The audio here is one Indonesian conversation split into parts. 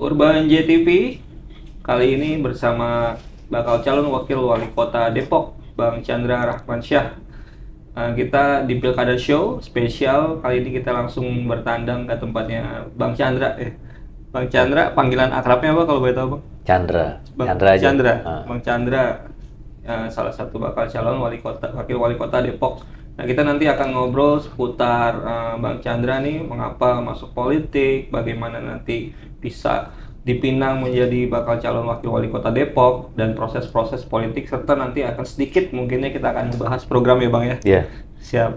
Urban JTV kali ini bersama bakal calon wakil wali kota Depok, Bang Chandra Rahmansyah. Kita di Pilkada Show spesial kali ini kita langsung bertandang ke tempatnya Bang Chandra. Bang Chandra, panggilan akrabnya apa kalau boleh tahu, Bang? Chandra. Bang Chandra aja. Chandra. Bang Chandra, salah satu bakal calon wakil wali kota Depok. Nah, kita nanti akan ngobrol seputar Bang Chandra nih, mengapa masuk politik, bagaimana nanti bisa dipinang menjadi bakal calon wakil wali kota Depok, dan proses-proses politik, serta nanti akan sedikit mungkinnya kita akan membahas program ya Bang ya? Iya. Siap.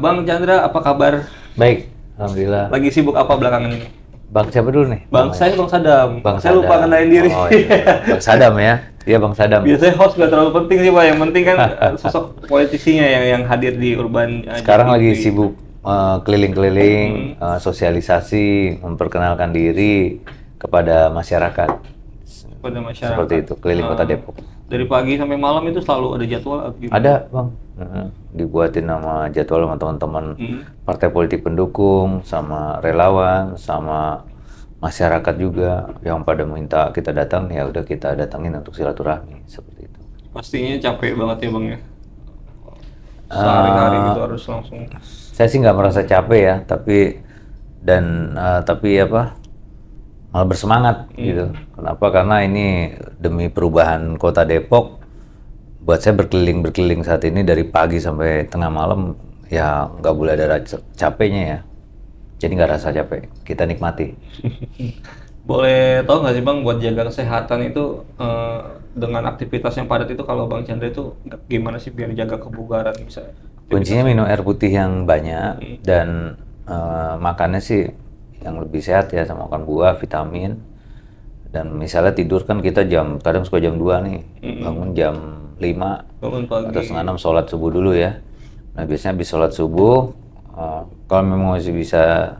Bang Chandra, apa kabar? Baik, alhamdulillah. Lagi sibuk apa belakangan ini? Bang siapa dulu nih? Saya Bang Sadam. Bang Saya lupa Sadam. kenalin diri. Oh, iya. Bang Sadam ya? Iya Bang Sadam. Biasanya host nggak terlalu penting sih Pak, yang penting kan sosok politisinya yang hadir di Urban. Sekarang lagi JTV. sibuk keliling-keliling, sosialisasi, memperkenalkan diri kepada masyarakat. Pada masyarakat. Seperti itu, keliling kota Depok. Dari pagi sampai malam itu selalu ada jadwal atau gimana? Ada Bang, dibuatin nama jadwal sama teman-teman partai politik pendukung, sama relawan, sama masyarakat juga yang pada minta kita datang, ya udah kita datangin untuk silaturahmi seperti itu. Pastinya capek banget ya Bang ya. Sehari-hari gitu harus langsung. Saya sih nggak merasa capek ya, tapi malah bersemangat gitu. Kenapa? Karena ini demi perubahan kota Depok. Buat saya berkeliling saat ini dari pagi sampai tengah malam, ya nggak boleh ada capeknya ya. Jadi nggak rasa capek, kita nikmati. Boleh tahu nggak sih Bang, buat jaga kesehatan itu dengan aktivitas yang padat itu, kalau Bang Chandra itu gimana sih biar jaga kebugaran bisa? Kuncinya minum air putih yang banyak dan makannya sih yang lebih sehat ya, sama makan buah, vitamin. Dan misalnya tidur kan kita kadang suka jam 2 nih, bangun jam 5 Bangun pagi. atau setengah 6, sholat subuh dulu ya. Nah biasanya habis sholat subuh, kalau memang masih bisa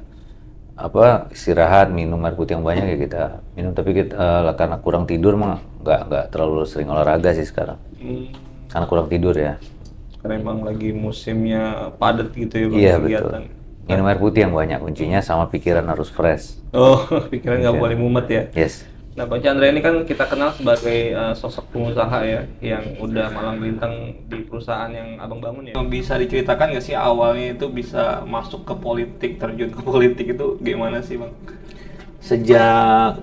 istirahat, minum air putih yang banyak ya kita minum. Tapi karena kurang tidur mah nggak terlalu sering olahraga sih sekarang, karena kurang tidur ya. Karena emang lagi musimnya padat gitu ya Bang, Iya kegiatan. betul. Minum air putih yang banyak kuncinya, sama pikiran harus fresh. Oh, pikiran nggak boleh mumet ya. Yes. Nah, Bang Chandra ini kan kita kenal sebagai sosok pengusaha ya, yang udah malang melintang di perusahaan yang Abang bangun ya. Bisa diceritakan nggak sih awalnya itu bisa masuk ke politik, terjun ke politik itu gimana sih Bang? Sejak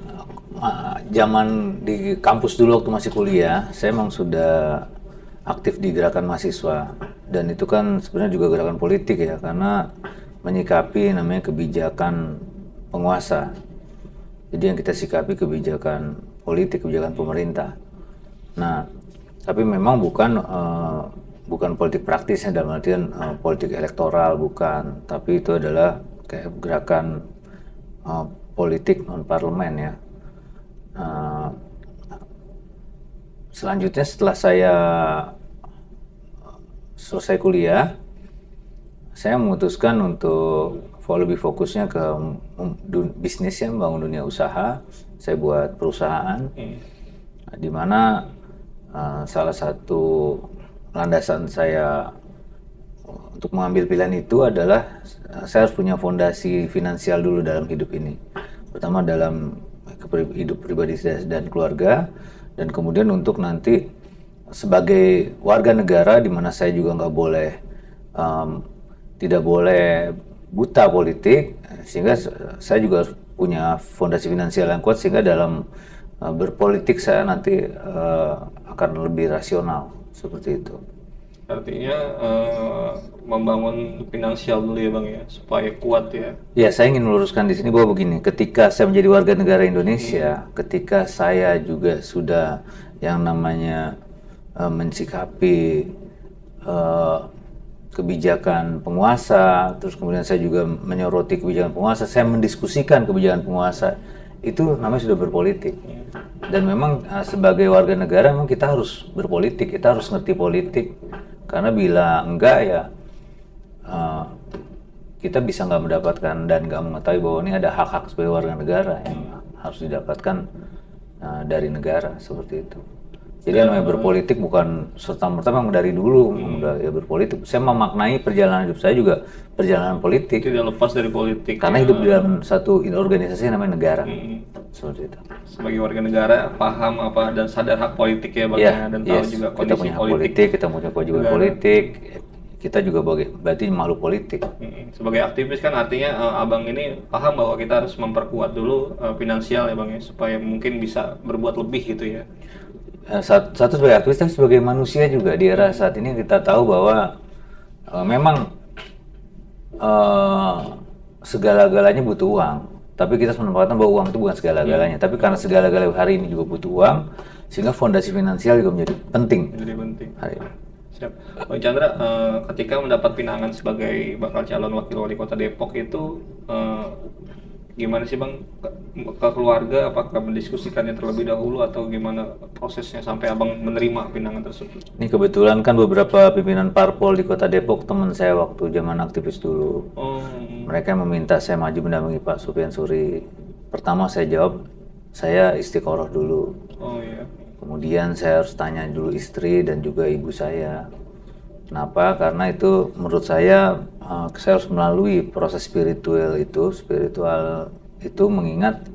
zaman di kampus dulu waktu masih kuliah, saya emang sudah aktif di gerakan mahasiswa. Dan itu kan sebenarnya juga gerakan politik ya, karena menyikapi namanya kebijakan penguasa. Jadi yang kita sikapi kebijakan politik, kebijakan pemerintah. Nah, tapi memang bukan politik praktisnya dalam artian politik elektoral, bukan. Tapi itu adalah kayak gerakan politik non parlemen ya. Selanjutnya setelah saya selesai kuliah, saya memutuskan untuk lebih fokusnya ke bisnis ya, membangun dunia usaha. Saya buat perusahaan, di mana salah satu landasan saya untuk mengambil pilihan itu adalah saya harus punya fondasi finansial dulu dalam hidup ini. Pertama dalam hidup pribadi saya dan keluarga, dan kemudian untuk nanti sebagai warga negara, di mana saya juga tidak boleh buta politik, sehingga saya juga punya fondasi finansial yang kuat, sehingga dalam berpolitik saya nanti akan lebih rasional seperti itu. Artinya membangun finansial dulu ya Bang ya, supaya kuat ya. Ya, saya ingin meluruskan di sini bahwa begini, ketika saya menjadi warga negara Indonesia, ketika saya juga sudah yang namanya mensikapi kebijakan penguasa, terus kemudian saya juga menyoroti kebijakan penguasa, saya mendiskusikan kebijakan penguasa, itu namanya sudah berpolitik. Dan memang sebagai warga negara memang kita harus berpolitik, kita harus ngerti politik. Karena bila enggak ya kita bisa nggak mendapatkan dan nggak mengetahui bahwa ini ada hak-hak sebagai warga negara yang harus didapatkan dari negara, seperti itu. Jadi namanya berpolitik bukan serta-merta memang dari dulu udah ya berpolitik. Saya memaknai perjalanan hidup saya juga perjalanan politik. Tidak lepas dari politik. Karena hidup di dalam satu organisasi yang namanya negara. Seperti itu. Sebagai warga negara paham apa dan sadar hak politik ya Bang ya, dan tahu juga kita kondisi punya hak politik. politik, kita punya kewajiban politik. Kita juga berarti makhluk politik. Sebagai aktivis kan artinya Abang ini paham bahwa kita harus memperkuat dulu finansial ya Bang ya, supaya mungkin bisa berbuat lebih gitu ya. Satu sebagai aktivis, tapi sebagai manusia juga di era saat ini kita tahu bahwa memang segala-galanya butuh uang, tapi kita harus menempatkan bahwa uang itu bukan segala-galanya. Tapi karena segala-galanya hari ini juga butuh uang, sehingga fondasi finansial juga menjadi penting. Jadi penting. Hari ini. Siap. Bang Chandra, ketika mendapat pinangan sebagai bakal calon wakil wali kota Depok itu gimana sih Bang ke keluarga, apakah mendiskusikannya terlebih dahulu atau gimana prosesnya sampai Abang menerima pinangan tersebut? Ini kebetulan kan beberapa pimpinan parpol di kota Depok teman saya waktu zaman aktivis dulu. Mereka meminta saya maju mendampingi Pak Sufyan Suri. Pertama saya jawab, saya istiqoroh dulu. Oh iya. Kemudian saya harus tanya dulu istri dan juga ibu saya. Kenapa? Karena itu menurut saya harus melalui proses spiritual itu mengingat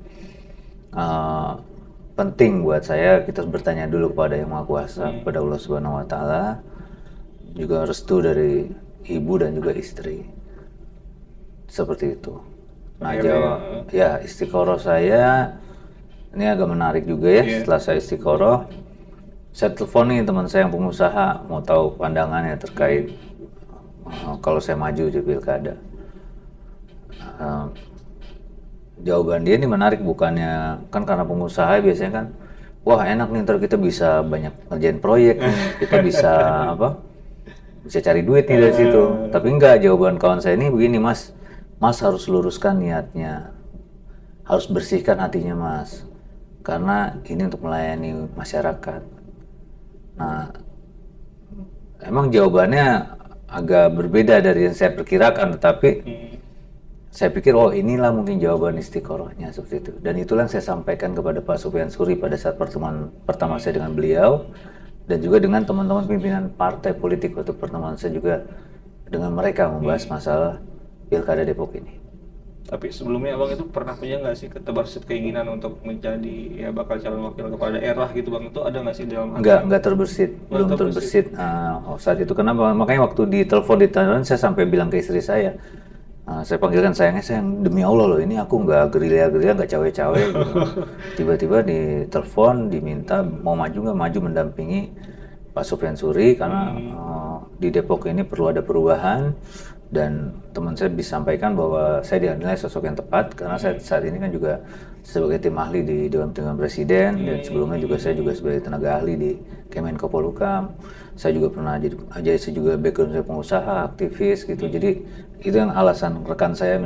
penting buat saya kita bertanya dulu kepada Yang Maha Kuasa, kepada Allah Subhanahu Wa Taala, juga restu dari ibu dan juga istri. Seperti itu. Nah, ya istiqoroh saya ini agak menarik juga ya. Setelah saya istiqoroh, saya telepon nih teman saya yang pengusaha, mau tahu pandangannya terkait kalau saya maju di pilkada. Jawaban dia ini menarik, bukannya kan karena pengusaha biasanya kan, wah enak nih ntar kita bisa banyak ngerjain proyek nih, kita bisa bisa cari duit nih dari situ. Tapi enggak, jawaban kawan saya ini begini, Mas harus luruskan niatnya, harus bersihkan hatinya Mas, karena ini untuk melayani masyarakat. Nah, emang jawabannya agak berbeda dari yang saya perkirakan, tetapi saya pikir inilah mungkin jawaban istiqorohnya seperti itu. Dan itulah yang saya sampaikan kepada Pak Sufyan Suri pada saat pertemuan pertama saya dengan beliau, dan juga dengan teman-teman pimpinan partai politik waktu pertemuan saya juga dengan mereka membahas masalah pilkada Depok ini. Tapi sebelumnya Abang itu pernah punya nggak sih terbersit keinginan untuk menjadi ya bakal calon wakil kepala daerah gitu Bang? Itu ada nggak sih dalam hati? Enggak terbersit, belum terbersit. Saat itu kenapa? Makanya waktu ditelepon saya sampai bilang ke istri saya, saya panggilkan sayangnya, sayang demi Allah loh, ini aku nggak gerilya-gerilya, nggak cawe-cawe gitu. Tiba-tiba ditelepon diminta mau maju nggak, maju mendampingi Pak Sufyan Suri karena di Depok ini perlu ada perubahan. Dan teman saya disampaikan bahwa saya dinilai sosok yang tepat karena saya saat ini kan juga sebagai tim ahli di Dewan Pertimbangan Presiden, dan sebelumnya juga saya sebagai tenaga ahli di Kemenko Polhukam. Saya juga pernah saya juga background saya pengusaha, aktivis gitu. Jadi itu yang alasan rekan saya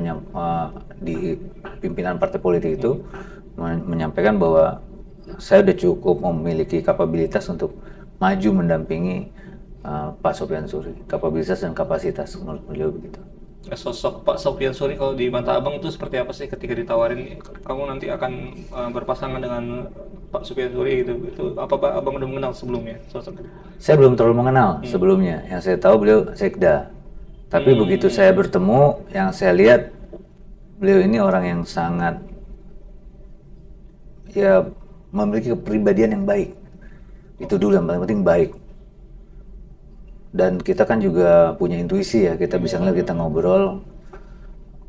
di pimpinan partai politik itu menyampaikan bahwa saya sudah cukup memiliki kapabilitas untuk maju mendampingi Pak Sufyan Suri, kapabilitas dan kapasitas menurut beliau begitu. Sosok Pak Sufyan Suri kalau di mata Abang itu seperti apa sih ketika ditawarin kamu nanti akan berpasangan dengan Pak Sufyan Suri gitu? Itu apa Pak Abang udah mengenal sebelumnya sosok? Saya belum terlalu mengenal sebelumnya. Yang saya tahu beliau sekda. Tapi begitu saya bertemu, yang saya lihat beliau ini orang yang sangat ya memiliki kepribadian yang baik. Itu dulu yang paling penting, baik. Dan kita kan juga punya intuisi ya, kita bisa ngeliat, kita ngobrol,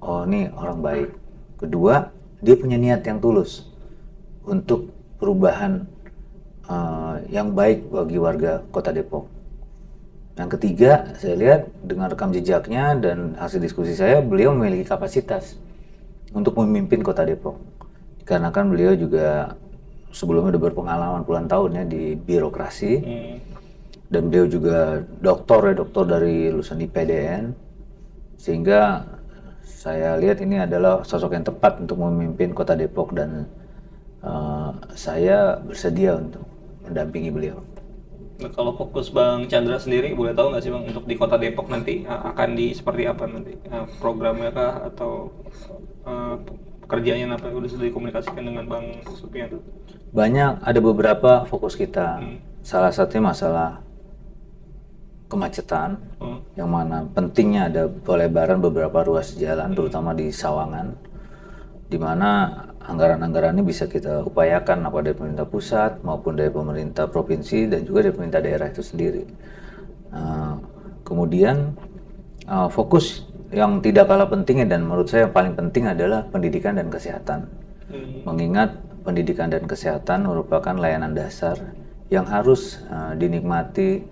oh ini orang baik. Kedua, dia punya niat yang tulus untuk perubahan yang baik bagi warga kota Depok. Yang ketiga, saya lihat dengan rekam jejaknya dan hasil diskusi saya, beliau memiliki kapasitas untuk memimpin kota Depok. Karena kan beliau juga sebelumnya udah berpengalaman puluhan tahun ya di birokrasi. Dan beliau juga doktor dari lulusan IPDN, sehingga saya lihat ini adalah sosok yang tepat untuk memimpin kota Depok, dan saya bersedia untuk mendampingi beliau. Nah, kalau fokus Bang Chandra sendiri, boleh tahu nggak sih Bang untuk di kota Depok nanti akan seperti apa nanti programnya kah atau pekerjaannya apa, udah sudah dikomunikasikan dengan Bang Sufyan? Banyak, ada beberapa fokus kita. salah satunya masalah kemacetan, yang mana pentingnya ada pelebaran beberapa ruas jalan, terutama di Sawangan, di mana anggaran-anggaran ini bisa kita upayakan apa dari pemerintah pusat maupun dari pemerintah provinsi dan juga dari pemerintah daerah itu sendiri. Kemudian fokus yang tidak kalah pentingnya dan menurut saya yang paling penting adalah pendidikan dan kesehatan. Mengingat pendidikan dan kesehatan merupakan layanan dasar yang harus dinikmati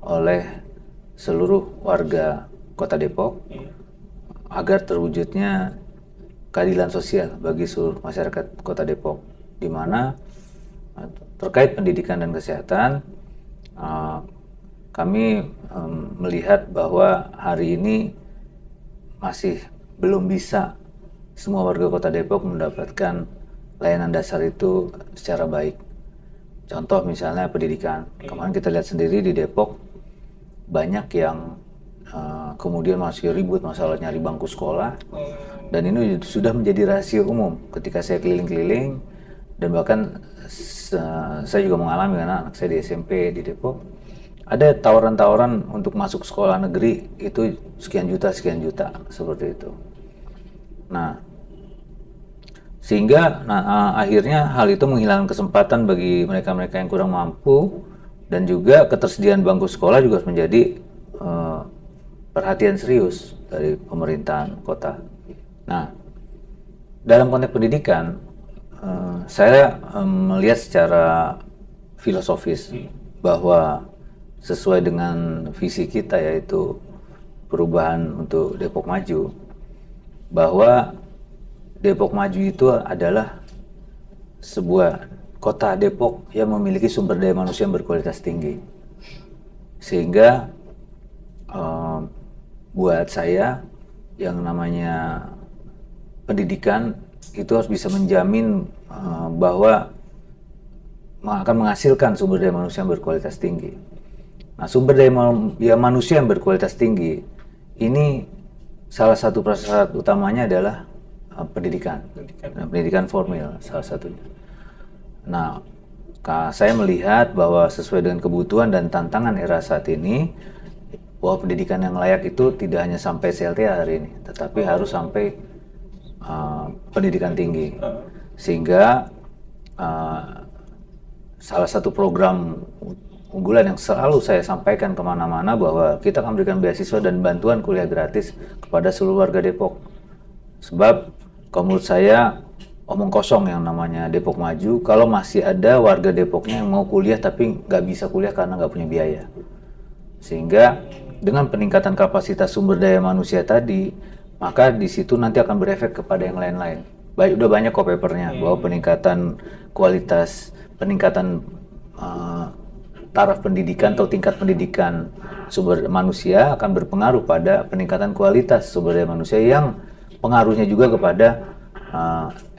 oleh seluruh warga Kota Depok agar terwujudnya keadilan sosial bagi seluruh masyarakat Kota Depok, di mana terkait pendidikan dan kesehatan kami melihat bahwa hari ini masih belum bisa semua warga Kota Depok mendapatkan layanan dasar itu secara baik. Contoh misalnya pendidikan. Kemarin kita lihat sendiri di Depok banyak yang kemudian masih ribut masalah nyari bangku sekolah, dan ini sudah menjadi rahasia umum ketika saya keliling-keliling, dan bahkan saya juga mengalami karena anak saya di SMP di Depok ada tawaran-tawaran untuk masuk sekolah negeri itu sekian juta seperti itu. Nah, sehingga akhirnya hal itu menghilangkan kesempatan bagi mereka-mereka yang kurang mampu, dan juga ketersediaan bangku sekolah juga harus menjadi perhatian serius dari pemerintahan kota. Nah, dalam konteks pendidikan, saya melihat secara filosofis bahwa sesuai dengan visi kita, yaitu perubahan untuk Depok Maju, bahwa Depok Maju itu adalah sebuah kota Depok yang memiliki sumber daya manusia yang berkualitas tinggi. Sehingga buat saya yang namanya pendidikan itu harus bisa menjamin bahwa akan menghasilkan sumber daya manusia yang berkualitas tinggi. Nah, sumber daya manusia yang berkualitas tinggi ini salah satu prasyarat utamanya adalah pendidikan formal salah satunya. Nah, saya melihat bahwa sesuai dengan kebutuhan dan tantangan era saat ini, bahwa pendidikan yang layak itu tidak hanya sampai CLTA hari ini, tetapi harus sampai pendidikan tinggi. Sehingga salah satu program unggulan yang selalu saya sampaikan kemana-mana bahwa kita akan memberikan beasiswa dan bantuan kuliah gratis kepada seluruh warga Depok. Sebab kalau menurut saya omong kosong yang namanya Depok Maju kalau masih ada warga Depoknya yang mau kuliah tapi nggak bisa kuliah karena nggak punya biaya. Sehingga dengan peningkatan kapasitas sumber daya manusia tadi, maka di situ nanti akan berefek kepada yang lain-lain. Baik, udah banyak kok papernya bahwa peningkatan kualitas, peningkatan taraf pendidikan atau tingkat pendidikan sumber manusia akan berpengaruh pada peningkatan kualitas sumber daya manusia yang pengaruhnya juga kepada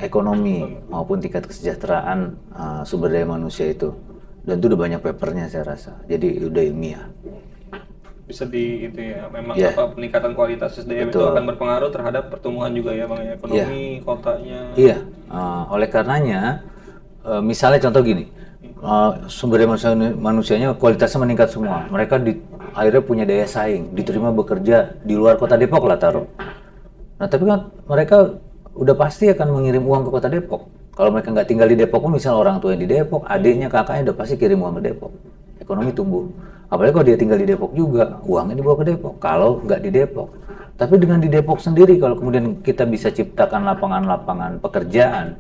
ekonomi maupun tingkat kesejahteraan sumber daya manusia itu. Dan itu udah banyak papernya saya rasa, jadi udah ilmiah. Bisa di itu ya, memang apa peningkatan kualitas SDM itu akan berpengaruh terhadap pertumbuhan juga ya Bang, ekonomi kotanya. Iya, oleh karenanya misalnya contoh gini, sumber daya manusianya kualitasnya meningkat semua, mereka akhirnya punya daya saing, diterima bekerja di luar kota Depok lah taruh. Nah tapi kan mereka udah pasti akan mengirim uang ke kota Depok. Kalau mereka nggak tinggal di Depok, misalnya orang tuanya di Depok, adiknya, kakaknya udah pasti kirim uang ke Depok. Ekonomi tumbuh. Apalagi kalau dia tinggal di Depok juga, uangnya dibawa ke Depok. Kalau nggak di Depok. Tapi dengan di Depok sendiri, kalau kemudian kita bisa ciptakan lapangan-lapangan pekerjaan,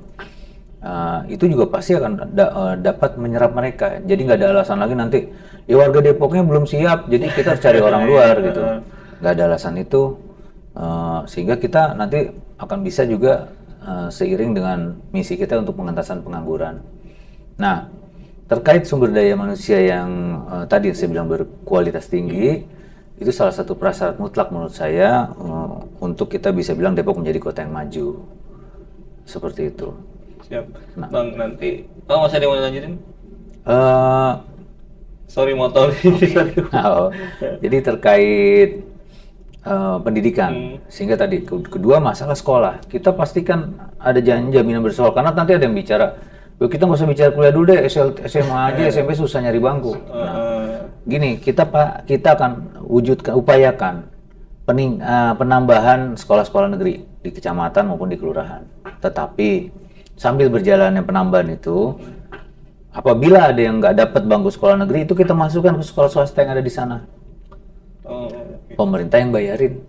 itu juga pasti akan dapat menyerap mereka. Jadi nggak ada alasan lagi nanti, ya warga Depoknya belum siap, jadi kita harus cari orang luar gitu. Nggak ada alasan itu. Sehingga kita nanti akan bisa juga seiring dengan misi kita untuk pengentasan pengangguran. Nah, terkait sumber daya manusia yang tadi saya bilang berkualitas tinggi, itu salah satu prasyarat mutlak menurut saya untuk kita bisa bilang Depok menjadi kota yang maju. Seperti itu. Siap. Nah. Bang, nanti masih ada yang mau lanjutin? Sorry motor. Jadi terkait pendidikan, sehingga tadi kedua masalah sekolah, kita pastikan ada jaminan bersekolah, karena nanti ada yang bicara Kita nggak usah bicara kuliah dulu deh, SMA aja, SMP susah nyari bangku. Nah, gini, kita akan upayakan penambahan sekolah-sekolah negeri di kecamatan maupun di kelurahan. Tetapi sambil berjalannya penambahan itu, apabila ada yang nggak dapat bangku sekolah negeri, itu kita masukkan ke sekolah swasta yang ada di sana. Pemerintah yang bayarin.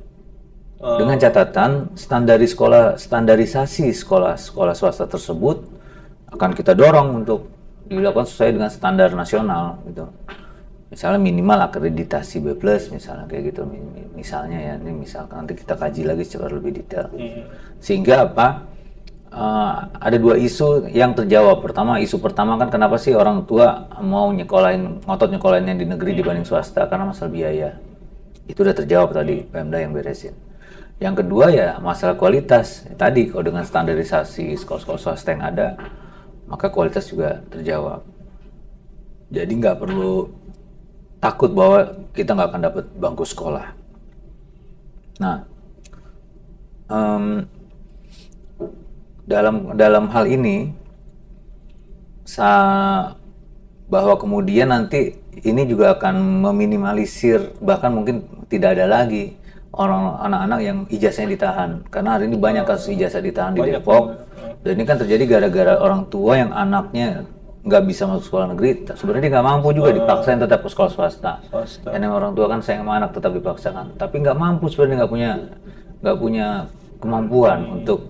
Dengan catatan standarisasi sekolah swasta tersebut akan kita dorong untuk dilakukan sesuai dengan standar nasional gitu. Misalnya minimal akreditasi B+, misalnya kayak gitu. Misalnya ya, ini misalkan nanti kita kaji lagi secara lebih detail. Sehingga apa? Ada dua isu yang terjawab. Isu pertama kan kenapa sih orang tua mau ngotot nyekolahinnya di negeri dibanding swasta? Karena masalah biaya. Itu udah terjawab tadi, Pemda yang beresin. Yang kedua ya masalah kualitas. Tadi kalau dengan standarisasi sekolah-sekolah swasta yang ada, maka kualitas juga terjawab. Jadi nggak perlu takut bahwa kita nggak akan dapat bangku sekolah. Nah, dalam hal ini, bahwa kemudian nanti ini juga akan meminimalisir, bahkan mungkin tidak ada lagi anak-anak yang ijazahnya ditahan. Karena hari ini banyak kasus ijazah ditahan di Depok. Dan ini kan terjadi gara-gara orang tua yang anaknya nggak bisa masuk sekolah negeri, sebenarnya dia nggak mampu juga dipaksain tetap ke sekolah swasta. Karena orang tua kan sayang sama anak tetap dipaksakan, tapi nggak mampu sebenarnya, nggak punya kemampuan untuk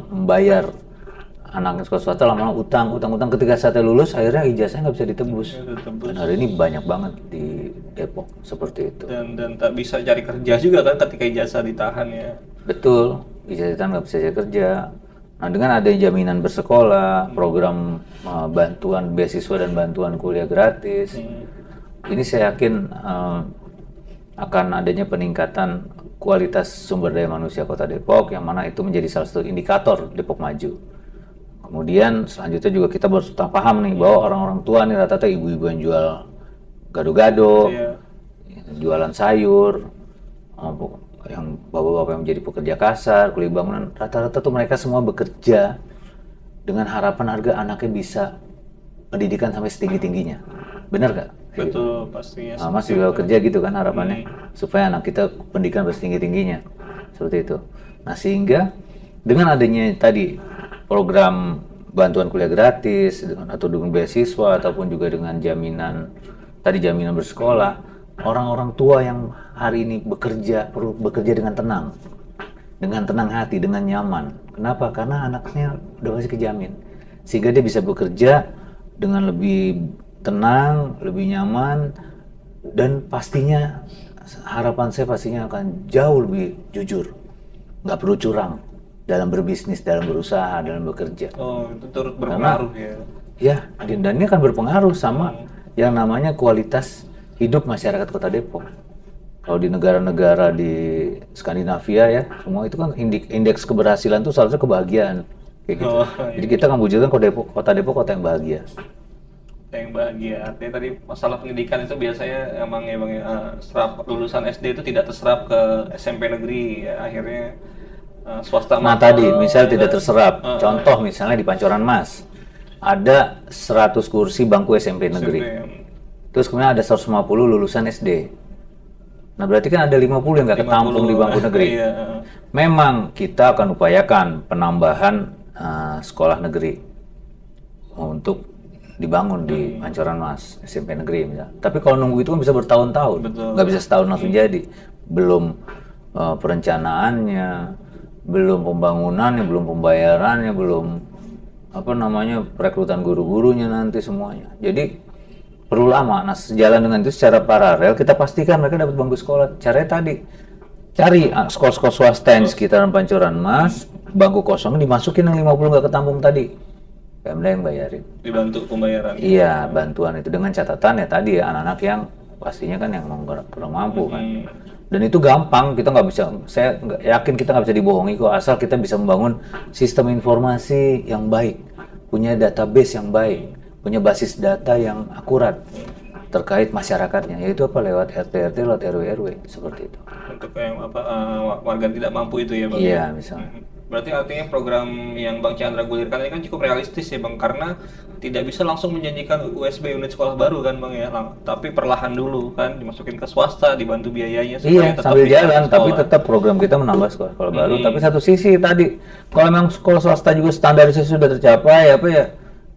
membayar anaknya sekolah swasta, lama-lama utang ketika saatnya lulus akhirnya ijazahnya nggak bisa ditebus. Dan hari ini banyak banget di Depok seperti itu. Dan tak bisa cari kerja juga kan ketika ijazah ditahan ya. Betul, ijazah ditahan nggak bisa cari kerja. Nah, dengan adanya jaminan bersekolah, program bantuan beasiswa dan bantuan kuliah gratis, ini saya yakin akan adanya peningkatan kualitas sumber daya manusia Kota Depok, yang mana itu menjadi salah satu indikator Depok maju. Kemudian selanjutnya juga kita harus paham nih bahwa orang-orang tua nih rata-rata ibu-ibu yang jual gado-gado, jualan sayur, yang bapak-bapak yang menjadi pekerja kasar, kuliah bangunan, rata-rata tuh mereka semua bekerja dengan harapan harga anaknya bisa pendidikan sampai setinggi-tingginya. Benar gak? Betul, pastinya. Mas juga bekerja gitu kan harapannya, supaya anak kita pendidikan setinggi-tingginya. Seperti itu. Nah, sehingga dengan adanya tadi program bantuan kuliah gratis, atau dengan beasiswa, ataupun juga dengan jaminan bersekolah, orang-orang tua yang hari ini perlu bekerja dengan tenang hati, dengan nyaman. Kenapa? Karena anaknya udah pasti kejamin, sehingga dia bisa bekerja dengan lebih tenang, lebih nyaman, dan pastinya harapan saya pastinya akan jauh lebih jujur, nggak perlu curang dalam berbisnis, dalam berusaha, dalam bekerja. Itu turut berpengaruh. Karena, ya, dan ini akan berpengaruh sama yang namanya kualitas hidup masyarakat Kota Depok. Kalau di negara-negara di Skandinavia ya, semua itu kan indeks keberhasilan itu seharusnya kebahagiaan kayak gitu. Jadi kita akan wujudkan Kota Depok kota yang bahagia. Yang bahagia. Artinya tadi masalah pendidikan itu biasanya emang serap lulusan SD itu tidak terserap ke SMP negeri ya, akhirnya swasta. Nah, tadi misal tidak terserap. Contoh misalnya di Pancoran Mas ada 100 kursi bangku SMP negeri. Terus kemudian ada 150 lulusan SD. Nah, berarti kan ada 50 yang nggak ketampung di bangku negeri. Memang kita akan upayakan penambahan sekolah negeri untuk dibangun di Pancoran Mas, SMP negeri misalnya. Tapi kalau nunggu itu kan bisa bertahun-tahun, nggak bisa setahun langsung jadi. Belum perencanaannya, belum pembangunannya, belum pembayarannya, belum perekrutan guru-gurunya nanti semuanya. Jadi perlu lama. Nah, sejalan dengan itu secara paralel kita pastikan mereka dapat bangku sekolah. Caranya tadi cari sekolah-sekolah swasta yang di sekitaran Pancoran Mas, bangku kosong dimasukin yang 50 nggak ketampung tadi. Pemda yang bayarin. Dibantu pembayaran. Iya, bantuan itu dengan catatan ya tadi ya anak-anak yang pastinya kan yang kurang mampu kan. Dan itu gampang, kita nggak bisa, saya yakin kita nggak bisa dibohongi kok, asal kita bisa membangun sistem informasi yang baik, punya database yang baik, punya basis data yang akurat terkait masyarakatnya, yaitu lewat RT-RT, lewat RW-RW, seperti itu. Untuk yang warga tidak mampu itu ya Bang? Iya, misalnya. Berarti artinya program yang Bang Chandra gulirkan ini kan cukup realistis ya Bang, karena tidak bisa langsung menjanjikan USB unit sekolah baru kan Bang ya, tapi perlahan dulu kan, dimasukin ke swasta, dibantu biayanya supaya Iya, tetap sambil bisa jalan, tapi sekolah. tetap program kita menambah sekolah-sekolah baru. Tapi satu sisi tadi, kalau memang sekolah swasta juga standarisasi sudah tercapai, apa ya,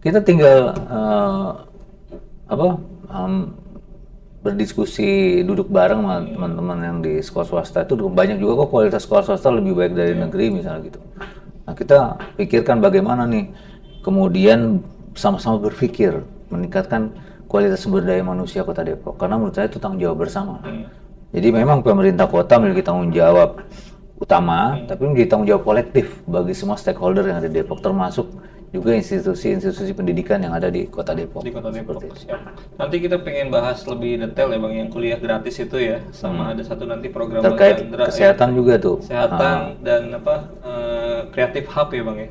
kita tinggal berdiskusi, duduk bareng sama teman-teman yang di sekolah swasta itu banyak juga kok kualitas sekolah swasta lebih baik dari negeri misalnya gitu. Nah kita pikirkan bagaimana nih, kemudian sama-sama berpikir meningkatkan kualitas sumber daya manusia Kota Depok, karena menurut saya itu tanggung jawab bersama. Jadi memang pemerintah kota memiliki tanggung jawab utama, tapi menjadi tanggung jawab kolektif bagi semua stakeholder yang ada di Depok, termasuk juga institusi-institusi pendidikan yang ada di Kota Depok. Di Kota Depok. Siap. Nanti kita pengen bahas lebih detail ya Bang, yang kuliah gratis itu ya, sama ada satu nanti program Terkait Bang Chandra, kesehatan juga tuh. kesehatan dan kreatif hub ya Bang ya.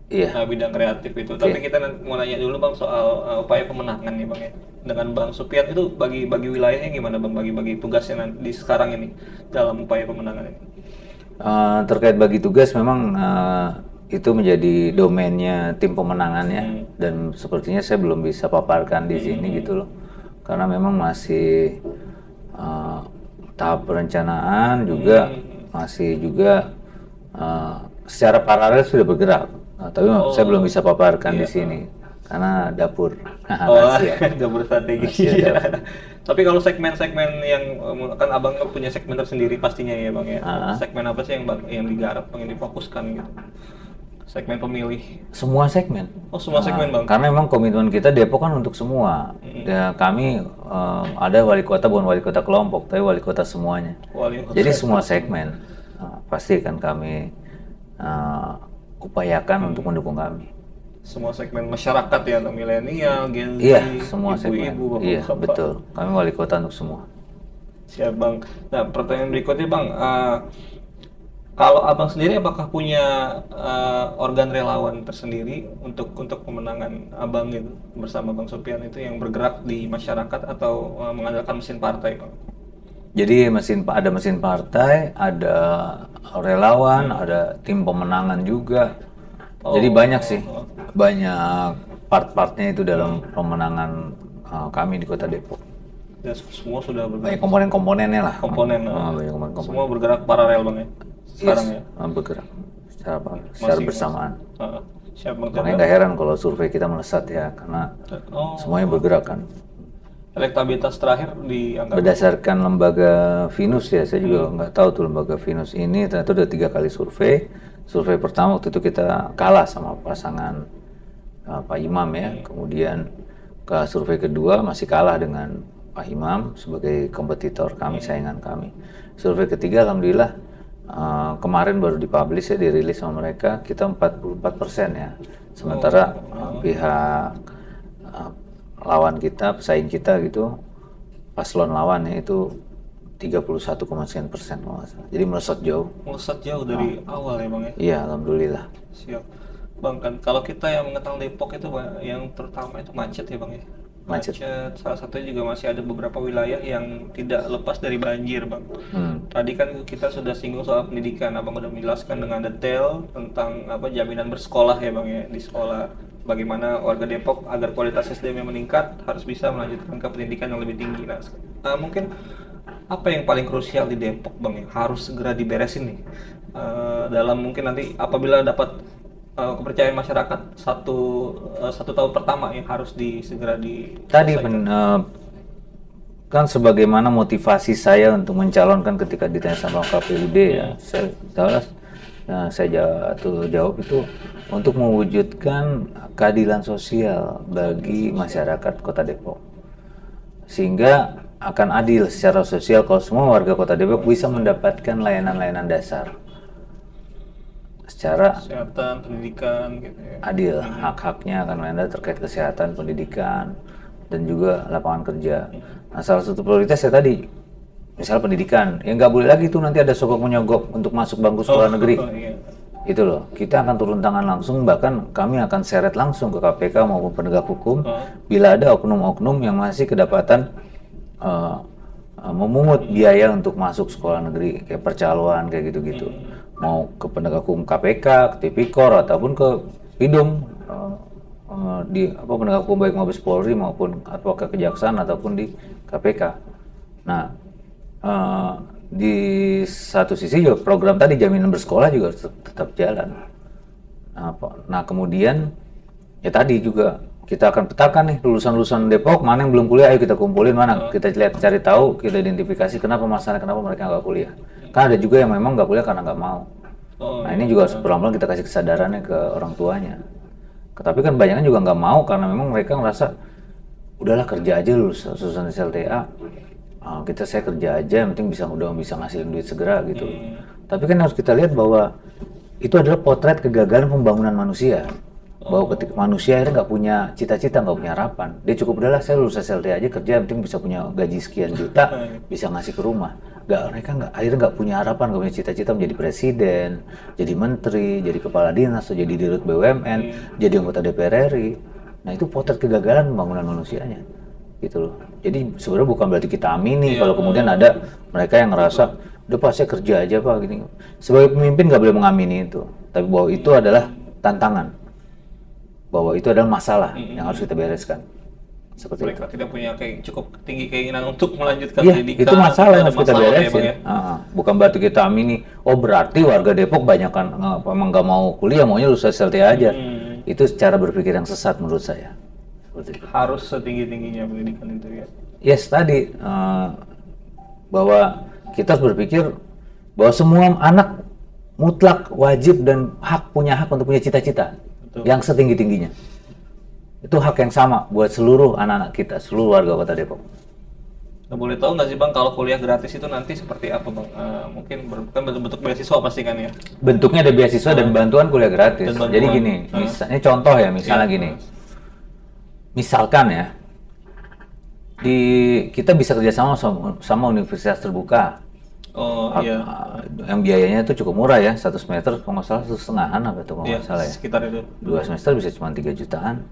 Iya. Bidang kreatif itu. Tapi kita mau nanya dulu Bang soal upaya pemenangan nih Bang ya. Dengan Bang Supian itu bagi wilayahnya gimana Bang, bagi tugasnya nanti di sekarang ini dalam upaya pemenangan ini? Terkait bagi tugas memang itu menjadi domainnya tim pemenangannya, dan sepertinya saya belum bisa paparkan di sini gitu loh, karena memang masih tahap perencanaan juga, masih juga secara paralel sudah bergerak. Tapi saya belum bisa paparkan di sini karena dapur. Dapur strategi. Tapi kalau segmen-segmen yang kan Abang punya segmen tersendiri pastinya ya Bang ya. Segmen apa sih yang digarap, yang difokuskan gitu? Segmen pemilih. Semua segmen. Oh, semua segmen Bang. Karena memang komitmen kita Depok kan untuk semua. Ya, kami ada wali kota, bukan wali kota kelompok, tapi wali kota semuanya. Jadi semua segmen pasti kan kami upayakan untuk mendukung kami. Semua segmen masyarakat ya, milenial, Gen Z, iya, semua segmen. ibu-ibu, iya, betul. Kami wali kota untuk semua. Siap Bang. Nah, pertanyaan berikutnya Bang, kalau Abang sendiri apakah punya organ relawan tersendiri untuk pemenangan Abang itu bersama Bang Supian itu yang bergerak di masyarakat atau mengandalkan mesin partai Bang? Jadi ada mesin partai, ada relawan, ada tim pemenangan juga. Jadi banyak sih, banyak part-partnya itu dalam pemenangan kami di Kota Depok. Ya, semua sudah bergerak. Banyak komponen-komponennya lah. Banyak komponen. Semua bergerak paralel Bang ya? Sekarang ya? Bergerak secara bersamaan. Siap Bang. Makanya nggak heran kalau survei kita melesat ya, karena semuanya bergerak kan. Elektabilitas terakhir di angka berdasarkan lembaga Finus ya, saya juga nggak tahu tuh lembaga Finus ini, ternyata udah 3 kali survei. Survei pertama waktu itu kita kalah sama pasangan Pak Imam ya, kemudian ke survei kedua masih kalah dengan Pak Imam sebagai kompetitor kami, saingan kami. Survei ketiga alhamdulillah kemarin baru dipublish ya, dirilis sama mereka, kita 44% ya, sementara pihak lawan kita, pesaing kita gitu, paslon lawannya itu 31,9%. Jadi melesat jauh. Melesat jauh dari awal ya Bang ya? Iya, alhamdulillah. Siap. Bang, kan kalau kita yang mengetahui Depok itu yang terutama itu macet ya Bang ya? Macet. Salah satunya juga masih ada beberapa wilayah yang tidak lepas dari banjir Bang. Tadi kan kita sudah singgung soal pendidikan, Abang udah menjelaskan dengan detail tentang jaminan bersekolah ya Bang ya, di sekolah. Bagaimana warga Depok agar kualitas SDM yang meningkat harus bisa melanjutkan ke pendidikan yang lebih tinggi. Nah, mungkin apa yang paling krusial di Depok Bang yang harus segera diberesin nih dalam mungkin nanti apabila dapat kepercayaan masyarakat satu tahun pertama yang harus segera di tadi kan sebagaimana motivasi saya untuk mencalonkan ketika ditanya sama KPUD ya, saya jawab itu untuk mewujudkan keadilan sosial bagi masyarakat Kota Depok, sehingga akan adil secara sosial kalau semua warga Kota Depok bisa mendapatkan layanan-layanan dasar secara kesehatan, pendidikan gitu ya. Adil, hak-haknya akan ada terkait kesehatan, pendidikan, dan juga lapangan kerja. Nah, salah satu prioritas ya tadi, misalnya pendidikan, yang nggak boleh lagi tuh nanti ada sogok menyogok untuk masuk bangku sekolah negeri. Iya. Itu loh, kita akan turun tangan langsung, bahkan kami akan seret langsung ke KPK maupun penegak hukum bila ada oknum-oknum yang masih kedapatan memungut biaya untuk masuk sekolah negeri, kayak percaloan, kayak gitu-gitu. mau ke penegak hukum KPK, ke Tipikor ataupun ke Pidum, di apa penegak hukum baik Mabes Polri maupun advokat kejaksaan ataupun di KPK. Nah, di satu sisi juga program tadi jaminan bersekolah juga tetap jalan. Nah, kemudian ya tadi juga kita akan petakan nih lulusan-lulusan Depok mana yang belum kuliah, ayo kita kumpulin mana, kita lihat, cari tahu, kita identifikasi kenapa masalah, kenapa mereka nggak kuliah. Kan ada juga yang memang nggak kuliah karena nggak mau. Nah, ini juga pelan-pelan kita kasih kesadarannya ke orang tuanya. Tapi kan banyaknya juga nggak mau karena memang mereka ngerasa udahlah kerja aja lulusan SLTA, saya kerja aja, yang penting udah bisa ngasilin duit segera gitu. Tapi kan harus kita lihat bahwa itu adalah potret kegagalan pembangunan manusia. Bahwa ketika manusia akhirnya nggak punya cita-cita, nggak punya harapan, dia cukup udahlah saya lulus SLTA aja kerja, yang penting bisa punya gaji sekian juta, bisa ngasih ke rumah. Mereka akhirnya nggak punya harapan, nggak punya cita-cita menjadi presiden, jadi menteri, jadi kepala dinas, atau jadi dirut BUMN, jadi anggota DPR RI. Nah, itu potret kegagalan pembangunan manusianya, gitu loh. Jadi sebenarnya bukan berarti kita amini kalau kemudian ada mereka yang ngerasa udah Pak saya kerja aja Pak gini. Sebagai pemimpin nggak boleh mengamini itu, tapi bahwa itu adalah tantangan, bahwa itu adalah masalah yang harus kita bereskan. Seperti mereka tidak punya cukup tinggi keinginan untuk melanjutkan itu pendidikan. masalah yang harus kita beresin. Ya, bukan berarti kita amini, berarti warga Depok banyak kan memang nggak mau kuliah, maunya lulus SLTA aja. Itu cara berpikir yang sesat menurut saya. Harus setinggi-tingginya pendidikan itu ya. Yes, tadi bahwa kita harus berpikir bahwa semua anak mutlak wajib dan punya hak untuk punya cita-cita yang setinggi-tingginya. Itu hak yang sama buat seluruh anak-anak kita, seluruh warga Kota Depok. Nah, boleh tahu nggak sih Bang, kalau kuliah gratis itu nanti seperti apa Bang? Mungkin bentuk beasiswa pasti kan ya? Bentuknya ada beasiswa dan bantuan kuliah gratis. Jadi gini, misalnya contoh ya, misalnya gini. Misalkan ya, kita bisa kerjasama sama universitas terbuka. Yang biayanya itu cukup murah ya, 1 semester kalau nggak salah 1,5-an apa itu kalau nggak salah ya. Sekitar itu. 2 semester bisa cuma 3 jutaan.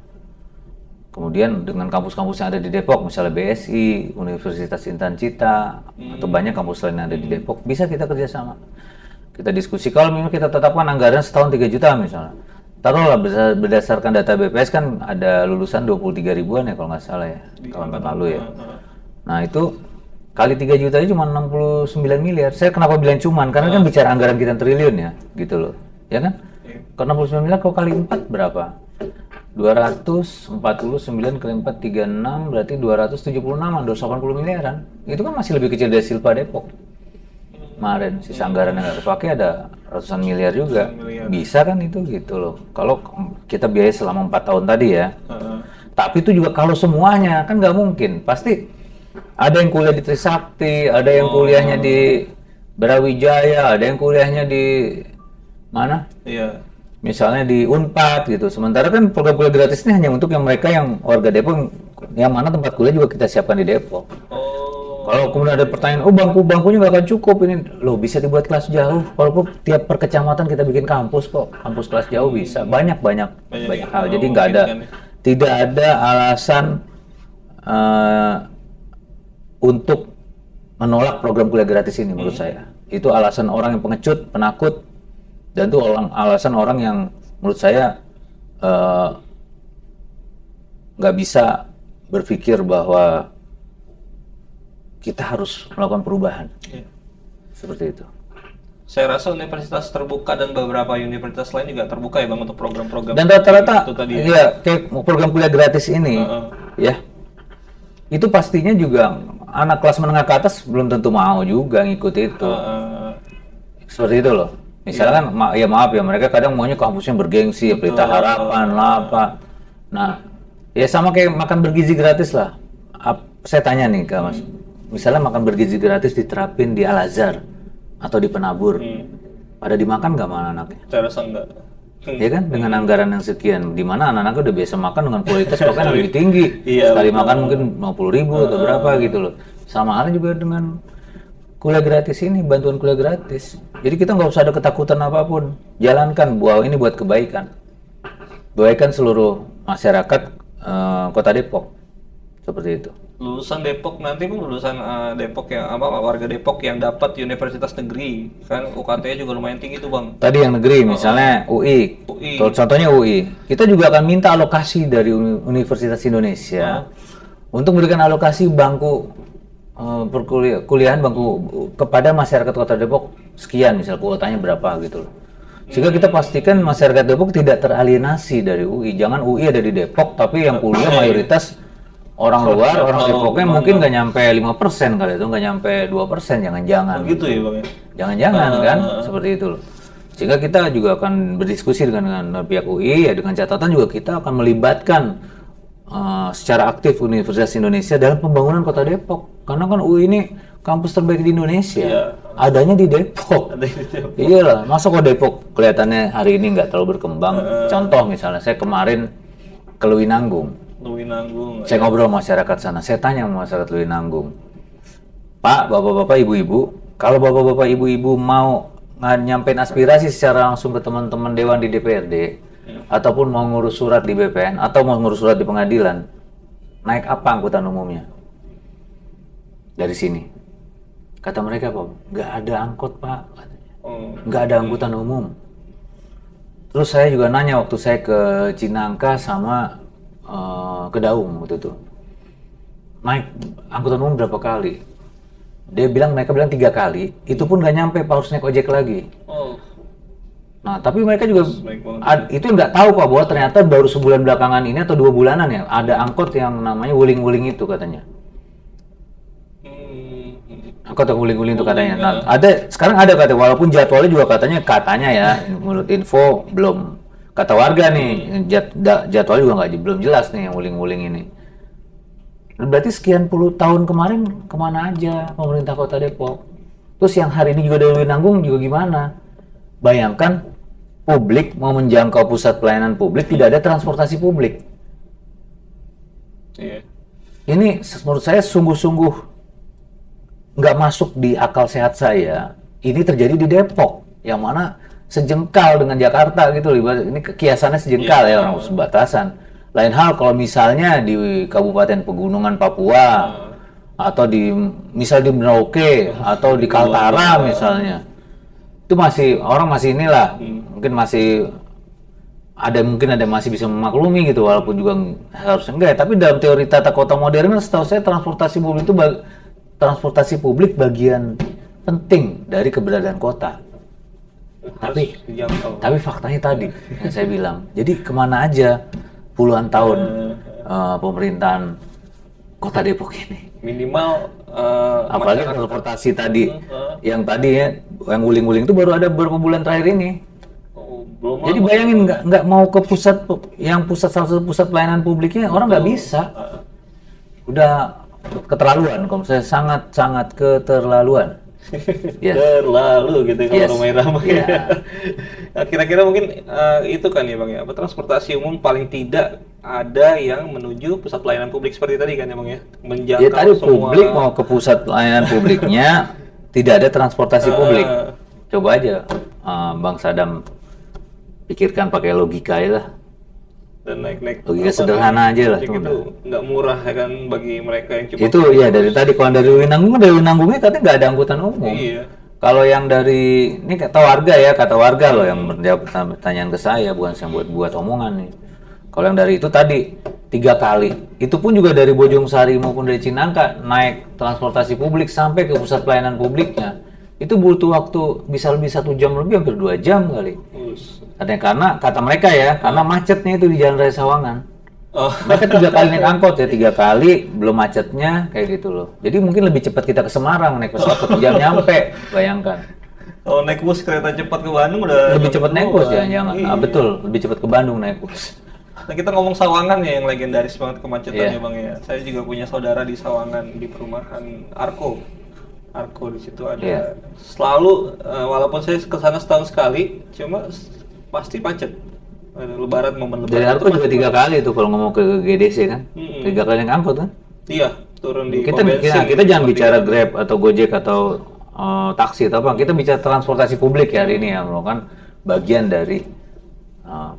Kemudian dengan kampus-kampus yang ada di Depok, misalnya BSI, Universitas Intan Cita, atau banyak kampus lain yang ada di Depok, bisa kita kerjasama. Kita diskusi, kalau memang kita tetapkan anggaran setahun 3 juta misalnya. Taruhlah berdasarkan data BPS kan ada lulusan 23 ribuan ya kalau nggak salah ya, tahun lalu ya. Nah itu kali 3 juta itu cuma 69 miliar. Saya kenapa bilang cuman? Karena kan bicara anggaran kita triliun ya, gitu loh. Ya kan? Kalau 69 miliar kalau kali 4 berapa? 249 kali 4, 36, berarti 276, 280 miliaran. Itu kan masih lebih kecil dari Silpa Depok. Kemarin, sisa anggaran yang nggak terpakai ada ratusan miliar juga. Bisa kan itu gitu loh. Kalau kita biaya selama 4 tahun tadi ya. Tapi itu juga kalau semuanya, kan nggak mungkin. Pasti ada yang kuliah di Trisakti, ada yang kuliahnya di Brawijaya, ada yang kuliahnya di mana? Iya. Misalnya di Unpad gitu. Sementara kan program kuliah gratis ini hanya untuk yang mereka yang warga Depok, yang mana tempat kuliah juga kita siapkan di Depok. Kalau kemudian ada pertanyaan, bangkunya nggak akan cukup ini, loh bisa dibuat kelas jauh. Walaupun tiap perkecamatan kita bikin kampus kok, kampus kelas jauh bisa. Banyak hal. Jadi tidak ada alasan untuk menolak program kuliah gratis ini menurut saya. Itu alasan orang yang pengecut, penakut. Dan itu alasan orang yang menurut saya nggak bisa berpikir bahwa kita harus melakukan perubahan. Seperti itu. Saya rasa universitas terbuka dan beberapa universitas lain juga terbuka ya Bang untuk program-program. Dan rata-rata ya kayak program kuliah gratis ini ya. Itu pastinya juga anak kelas menengah ke atas belum tentu mau juga ngikut itu. Seperti itu loh. Misalkan, maaf ya, mereka kadang maunya kampusnya bergengsi, ya, Pelita Harapan lah apa. Nah, ya sama kayak makan bergizi gratis lah. Saya tanya nih ke Mas, misalnya makan bergizi gratis diterapin di Al-Azhar atau di Penabur, pada dimakan nggak sama anak-anaknya? Saya rasa enggak. Ya kan, dengan anggaran yang sekian, di mana anak-anaknya udah biasa makan dengan kualitas bahkan lebih tinggi. Sekali makan mungkin 50.000 atau berapa gitu loh. Sama halnya juga dengan kuliah gratis ini, bantuan kuliah gratis. Jadi kita nggak usah ada ketakutan apapun. Jalankan, ini buat kebaikan. Kebaikan seluruh masyarakat Kota Depok. Seperti itu. lulusan Depok nanti pun lulusan Depok yang apa warga Depok yang dapat universitas negeri kan UKT-nya juga lumayan tinggi tuh bang. Tadi yang negeri, misalnya UI. UI. Kalau contohnya UI, kita juga akan minta alokasi dari Universitas Indonesia untuk memberikan alokasi bangku perkuliahan bangku kepada masyarakat Kota Depok sekian, misal kuotanya berapa gitu loh. Sehingga kita pastikan masyarakat Depok tidak teralienasi dari UI. Jangan UI ada di Depok, tapi yang kuliah mayoritas orang luar, orang Depoknya mungkin nggak nyampe 5% kali itu, nggak nyampe 2%, jangan-jangan. Gitu ya bang ya. Jangan-jangan kan, seperti itu loh. Sehingga kita juga akan berdiskusi dengan pihak UI, ya dengan catatan juga kita akan melibatkan secara aktif Universitas Indonesia dalam pembangunan Kota Depok. Karena kan UI ini kampus terbaik di Indonesia. Iya. Adanya di Depok. Ada itu. Iyalah, masa kok Depok kelihatannya hari ini nggak terlalu berkembang. Contoh misalnya, saya kemarin ke Lewinanggung. Lewinanggung. Saya ngobrol sama masyarakat sana, saya tanya sama masyarakat Lewinanggung, Pak, bapak-bapak, ibu-ibu, kalau bapak-bapak, ibu-ibu mau nyampein aspirasi secara langsung ke teman-teman dewan di DPRD, ataupun mau ngurus surat di BPN, atau mau ngurus surat di pengadilan, naik apa angkutan umumnya? Dari sini. Kata mereka, Pak, nggak ada angkot, Pak. Nggak ada angkutan umum. Terus saya juga nanya waktu saya ke Cinangka sama ke Daung waktu itu, naik angkutan umum berapa kali? Mereka bilang 3 kali, itu pun nggak nyampe, Pak, harus naik ojek lagi. Nah, tapi mereka juga itu nggak tahu Pak, bahwa ternyata baru sebulan belakangan ini atau 2 bulanan ya, ada angkot yang namanya wuling-wuling itu katanya. Angkot yang wuling-wuling itu katanya. Nah, sekarang ada katanya, walaupun jadwalnya juga katanya ya, menurut info belum. Kata warga nih, jadwal juga belum jelas nih yang wuling-wuling ini. Berarti sekian puluh tahun kemarin kemana aja pemerintah Kota Depok? Terus yang hari ini juga ada Lewinanggung juga gimana? Bayangkan publik mau menjangkau pusat pelayanan publik, tidak ada transportasi publik. Iya. Ini menurut saya sungguh-sungguh nggak masuk di akal sehat saya. Ini terjadi di Depok, yang mana sejengkal dengan Jakarta gitu, ini kiasannya sejengkal ya, orang sebatasan. Lain hal kalau misalnya di Kabupaten Pegunungan Papua atau misal di Merauke atau di Kaltara misalnya, itu orang masih inilah, mungkin ada masih bisa memaklumi gitu, walaupun juga harusnya enggak ya. Tapi dalam teori tata kota modern, setahu saya transportasi publik bagian penting dari keberadaan kota. Tapi faktanya tadi yang saya bilang, jadi kemana aja puluhan tahun pemerintahan Kota Depok ini? Minimal apalagi transportasi tadi, yang tadi ya, yang wuling-wuling itu baru ada beberapa bulan terakhir ini. Jadi bayangin nggak mau ke salah satu pusat pelayanan publiknya, orang nggak bisa. Udah keterlaluan, kalau saya sangat keterlaluan. Yes. Terlalu gitu kalau ramai-ramai. Yeah. Nah, kira-kira mungkin itu kan ya bang ya, transportasi umum paling tidak ada yang menuju pusat pelayanan publik seperti tadi kan ya bang ya, menjangkau tadi semua. Publik mau ke pusat pelayanan publiknya tidak ada transportasi publik. Coba aja Bang Sadam pikirkan pakai logika ya lah. Dan naik-naik logika sederhana aja lah. Itu nggak murah ya kan bagi mereka yang cuma itu ya dari tadi. Kalau dari Lewinanggungnya katanya nggak ada angkutan umum. Iya. Kalau yang dari ini kata warga loh yang menjawab pertanyaan ke saya, bukan saya buat omongan nih. Kalau yang dari itu tadi 3 kali, itu pun juga dari Bojong-Sari maupun dari Cinangka naik transportasi publik sampai ke pusat pelayanan publiknya, itu butuh waktu bisa lebih 1 jam lebih, hampir 2 jam kali. Katanya karena kata mereka ya, karena macetnya itu di Jalan Raya Sawangan. Mereka 3 kali naik angkot ya, 3 kali belum macetnya kayak gitu loh. Jadi mungkin lebih cepat kita ke Semarang naik pesawat 1 jam nyampe, bayangkan. Oh, naik bus kereta cepat ke Bandung udah lebih cepat naik bus ya, jangan. Nah, betul, lebih cepat ke Bandung naik bus. Nah, kita ngomong Sawangan ya yang legendaris banget kemacetannya bang ya. Saya juga punya saudara di Sawangan di perumahan Arko di situ ada. Selalu walaupun saya kesana setahun sekali, cuma pasti macet. Lebaran, momen Lebaran. Dari Arko juga 3 kali tuh kalau ngomong ke GDC kan, 3 kali naik angkot kan? Iya, turun di kita jangan bicara Grab atau Gojek atau taksi atau apa. Kita bicara transportasi publik ya hari ini ya, kan bagian dari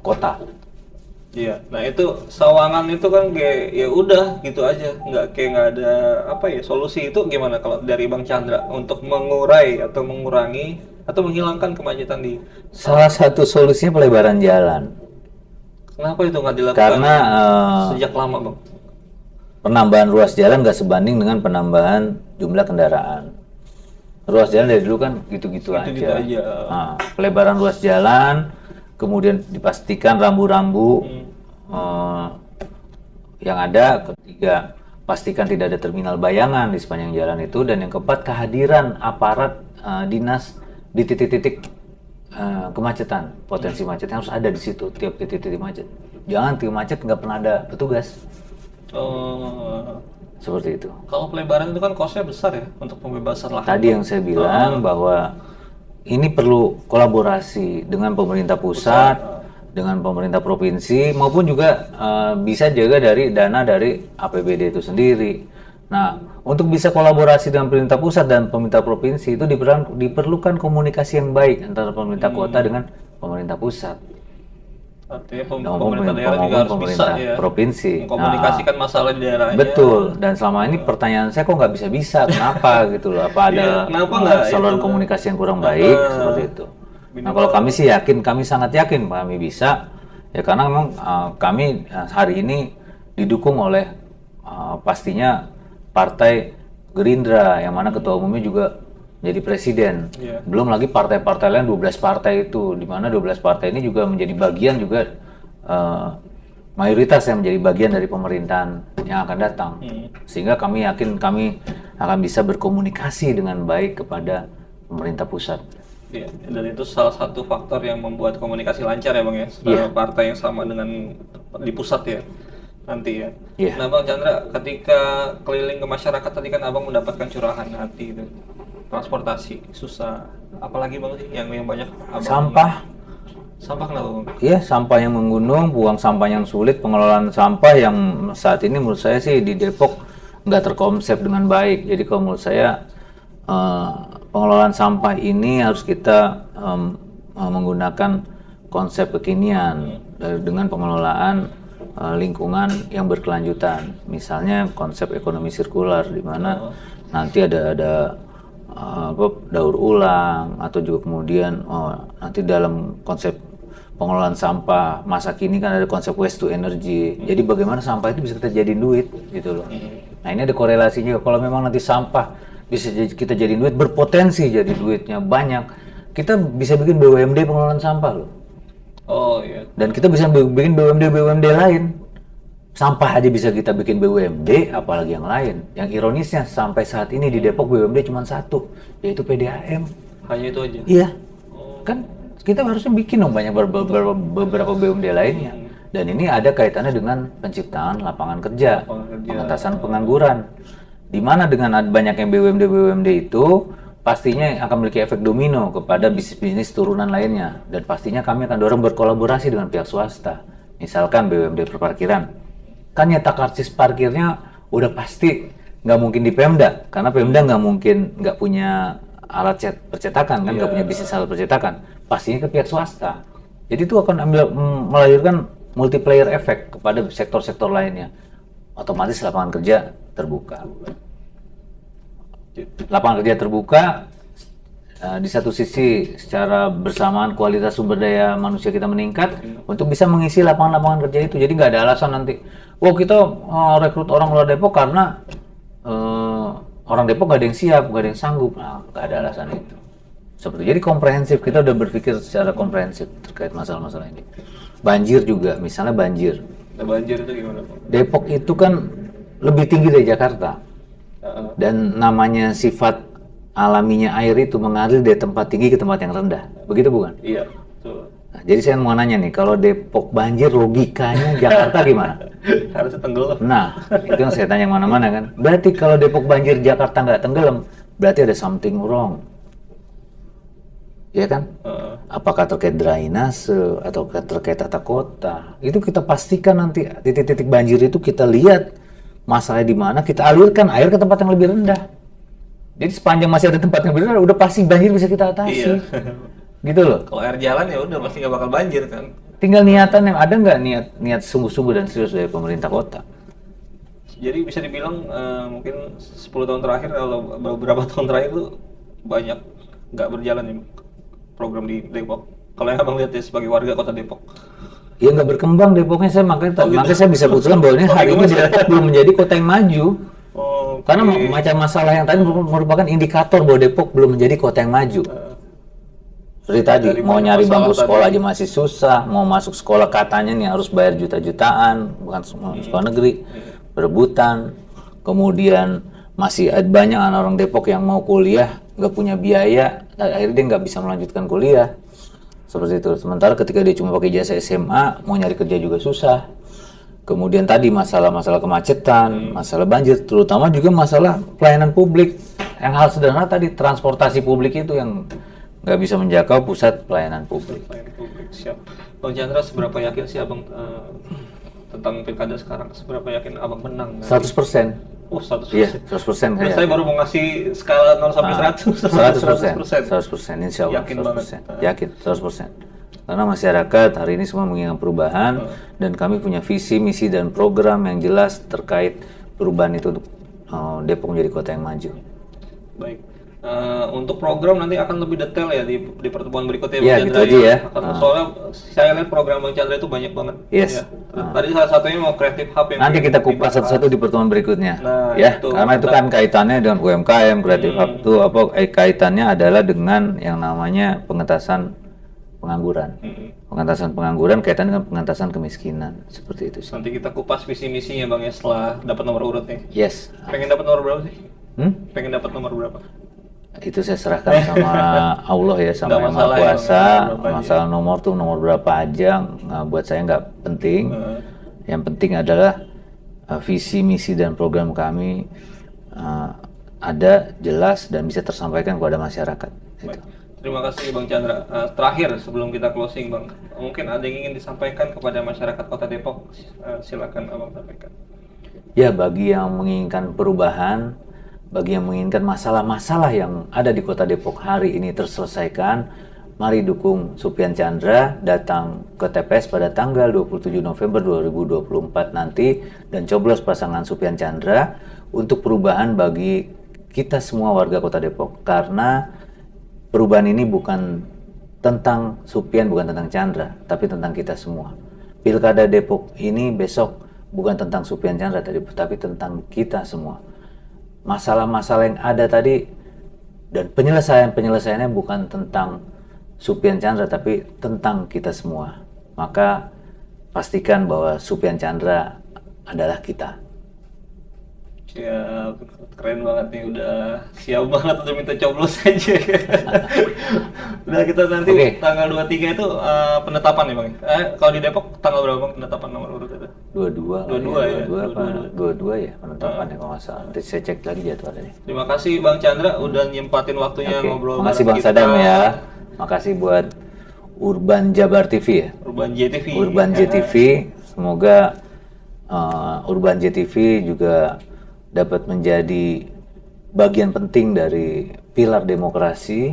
kota. Iya, nah itu Sawangan itu kan kayak ya udah gitu aja, nggak ada apa ya solusi itu gimana kalau dari Bang Chandra untuk mengurai atau mengurangi atau menghilangkan kemacetan di Salah Sawangan? satu solusinya pelebaran jalan. Kenapa itu nggak dilakukan Karena sejak lama, Bang? penambahan ruas jalan nggak sebanding dengan penambahan jumlah kendaraan. Ruas jalan dari dulu kan gitu-gitu Gitu-gitu aja. aja. Nah, pelebaran ruas jalan, kemudian dipastikan rambu-rambu eh, yang ada. Ketiga, pastikan tidak ada terminal bayangan di sepanjang jalan itu. Dan yang keempat, kehadiran aparat dinas di titik-titik kemacetan. Potensi macet harus ada di situ, tiap titik-titik macet. Jangan titik macet nggak pernah ada petugas. Oh, Seperti itu. kalau pelebaran itu kan kosnya besar ya untuk pembebasan lahan. Tadi yang saya bilang bahwa ini perlu kolaborasi dengan pemerintah pusat, dengan pemerintah provinsi, maupun juga bisa juga dari dana dari APBD itu sendiri. Nah, untuk bisa kolaborasi dengan pemerintah pusat dan pemerintah provinsi itu diperlukan komunikasi yang baik antara pemerintah kota dengan pemerintah pusat. Artinya Maupun pemerintah daerah juga harus bisa pemerintah ya provinsi. mengkomunikasikan masalah di daerahnya. Betul, dan selama ini pertanyaan saya kok nggak bisa-bisa, kenapa gitu loh? Apa ada Iya, kenapa nggak saluran itu? komunikasi yang kurang baik seperti itu? Nah, kalau kami sih yakin, kami sangat yakin kami bisa, ya karena memang kami hari ini didukung oleh pastinya Partai Gerindra, yang mana ketua umumnya juga jadi presiden. Iya. Belum lagi partai-partai lain, 12 partai itu, di mana 12 partai ini juga menjadi bagian juga mayoritas yang menjadi bagian dari pemerintahan yang akan datang. Sehingga kami yakin kami akan bisa berkomunikasi dengan baik kepada pemerintah pusat. Iya, dan itu salah satu faktor yang membuat komunikasi lancar ya Bang ya, setelah partai yang sama dengan di pusat ya nanti ya. Iya. Nah Bang Chandra, ketika keliling ke masyarakat tadi kan Abang mendapatkan curahan hati itu, transportasi susah, apalagi Bang sih yang banyak Abang Sampah, sampah kenapa Bang? ya sampah yang menggunung, buang sampah yang sulit, pengelolaan sampah yang saat ini menurut saya sih di Depok nggak terkonsep dengan baik. Jadi kalau menurut saya pengelolaan sampah ini harus kita menggunakan konsep kekinian dengan pengelolaan lingkungan yang berkelanjutan. Misalnya konsep ekonomi sirkular di mana nanti ada daur ulang, atau juga kemudian nanti dalam konsep pengelolaan sampah masa kini kan ada konsep waste to energy. Jadi bagaimana sampah itu bisa kita jadiin duit gitu loh. Nah, ini ada korelasinya. Kalau memang nanti sampah bisa kita jadiin duit, berpotensi jadi duitnya banyak, kita bisa bikin BUMD pengelolaan sampah loh. Oh iya. Dan kita bisa bikin BUMD lain. Sampah aja bisa kita bikin BUMD, apalagi yang lain. Yang ironisnya sampai saat ini di Depok BUMD cuma satu, yaitu PDAM. Hanya itu aja. Iya, kan kita harusnya bikin dong banyak beberapa BUMD lainnya. Dan ini ada kaitannya dengan penciptaan lapangan kerja, pengentasan pengangguran. Di mana dengan banyaknya BUMD itu, pastinya akan memiliki efek domino kepada bisnis-bisnis turunan lainnya. Dan pastinya kami akan dorong berkolaborasi dengan pihak swasta. Misalkan BUMD perparkiran. Kan nyetak karcis parkirnya udah pasti nggak mungkin di Pemda, karena Pemda nggak mungkin nggak punya alat percetakan kan, nggak punya bisnis alat percetakan, pastinya ke pihak swasta. Jadi itu akan melahirkan multiplier effect kepada sektor-sektor lainnya. Otomatis lapangan kerja terbuka. Lapangan kerja terbuka, di satu sisi secara bersamaan kualitas sumber daya manusia kita meningkat untuk bisa mengisi lapangan-lapangan kerja itu. Jadi nggak ada alasan nanti, wah kita rekrut orang luar Depok karena orang Depok nggak ada yang siap, nggak ada yang sanggup. Nah, nggak ada alasan itu. Seperti jadi komprehensif, kita udah berpikir secara komprehensif terkait masalah-masalah ini. Banjir juga, misalnya banjir. Nah, banjir itu gimana Bang? Depok itu kan lebih tinggi dari Jakarta. Dan namanya sifat alaminya air itu mengalir dari tempat tinggi ke tempat yang rendah. Begitu bukan? Iya, betul. Nah, jadi saya mau nanya nih, kalau Depok banjir logikanya Jakarta gimana? Harusnya tenggelam. Nah, itu yang saya tanya mana-mana kan. Berarti kalau Depok banjir Jakarta nggak tenggelam, berarti ada something wrong. Ya kan? Apakah terkait drainase atau terkait tata kota? Itu kita pastikan nanti titik-titik banjir itu kita lihat masalahnya di mana, kita alirkan air ke tempat yang lebih rendah. Jadi sepanjang masih ada tempat yang lebih rendah, udah pasti banjir bisa kita atasi. Iya. Gitu loh. Kalau air jalan ya udah pasti nggak bakal banjir kan. Tinggal niatan yang ada nggak niat sungguh-sungguh dan serius dari pemerintah kota. Jadi bisa dibilang mungkin 10 tahun terakhir, kalau beberapa tahun terakhir tuh banyak nggak berjalan ya program di Depok. Kalau yang abang lihat ya sebagai warga kota Depok. Ya nggak berkembang Depoknya, saya makanya Oh, gitu. makanya saya bisa putuskan bahwa ini hari ini Depok belum menjadi kota yang maju. Oh, Karena macam masalah yang tadi merupakan indikator bahwa Depok belum menjadi kota yang maju. Seperti tadi, dari mau banyak nyari bangku masalah sekolah tadi. aja masih susah, mau masuk sekolah katanya nih harus bayar juta-jutaan, bukan semua sekolah negeri, berebutan. Kemudian masih ada banyak anak orang Depok yang mau kuliah, nggak punya biaya, akhirnya dia nggak bisa melanjutkan kuliah. Seperti itu. Sementara ketika dia cuma pakai jasa SMA, mau nyari kerja juga susah. Kemudian tadi masalah-masalah kemacetan, masalah banjir, terutama juga masalah pelayanan publik. Yang hal sederhana tadi, transportasi publik itu yang nggak bisa menjangkau pusat pelayanan publik. Pelayanan publik, siap. Bang Chandra, seberapa yakin sih abang tentang pilkada sekarang? Seberapa yakin abang menang? 100%. Oh, 100%. Iya, 100%. Nah, saya baru mau ngasih skala 0 sampai 100. 100%. Insya Allah. Yakin 100%. banget. Yakin, 100%. Karena masyarakat hari ini semua menginginkan perubahan dan kami punya visi, misi, dan program yang jelas terkait perubahan itu untuk Depok menjadi kota yang maju. Baik. Untuk program nanti akan lebih detail ya di pertemuan berikutnya, Iya, Bang gitu Chandra aja ya. Soalnya saya lihat program Bang Chandra itu banyak banget. Yes. Ya. Tadi salah satunya mau Creative Hub yang Nanti kita kupas satu-satu di pertemuan berikutnya, Nah, ya. itu. Karena itu kan kaitannya dengan UMKM, Creative Hub itu apa? Kaitannya adalah dengan yang namanya pengentasan pengangguran. Pengentasan pengangguran kaitan dengan pengentasan kemiskinan, seperti itu sih. Nanti kita kupas visi misinya Bang ya setelah dapat nomor urut nih. Yes. Pengen dapat nomor berapa sih? Pengen dapat nomor berapa? Itu saya serahkan sama Allah ya, sama Nggak Yang Maha masalah ya, Kuasa. nomor berapa aja. Masalah nomor tuh nomor berapa aja, buat saya nggak penting. Yang penting adalah visi, misi, dan program kami ada, jelas, dan bisa tersampaikan kepada masyarakat. Baik. Terima kasih Bang Chandra. Terakhir sebelum kita closing Bang, mungkin ada yang ingin disampaikan kepada masyarakat Kota Depok, silakan Abang sampaikan. Ya, bagi yang menginginkan perubahan, bagi yang menginginkan masalah-masalah yang ada di Kota Depok hari ini terselesaikan, mari dukung Supian Chandra, datang ke TPS pada tanggal 27 November 2024 nanti, dan coblos pasangan Supian Chandra untuk perubahan bagi kita semua warga Kota Depok. Karena perubahan ini bukan tentang Supian, bukan tentang Chandra, tapi tentang kita semua. Pilkada Depok ini besok bukan tentang Supian Chandra tadi, tapi tentang kita semua. Masalah-masalah yang ada tadi dan penyelesaiannya bukan tentang Supian Chandra, tapi tentang kita semua. Maka pastikan bahwa Supian Chandra adalah kita. Ya, keren banget nih, udah siap banget, udah minta coblos aja. Udah, kita nanti tanggal 23 itu penetapan ya Bang. Kalau di Depok tanggal berapa Bang penetapan nomor urut itu? 22 ya. 22 ya penetapannya kalau nggak salah. Nanti saya cek lagi jadwalnya. Terima kasih Bang Chandra udah nyempatin waktunya ngobrol. Makasih Bang Sadam ya. Makasih buat Urban Jabar TV ya. Urban JTV. Urban JTV. Semoga Urban JTV juga dapat menjadi bagian penting dari pilar demokrasi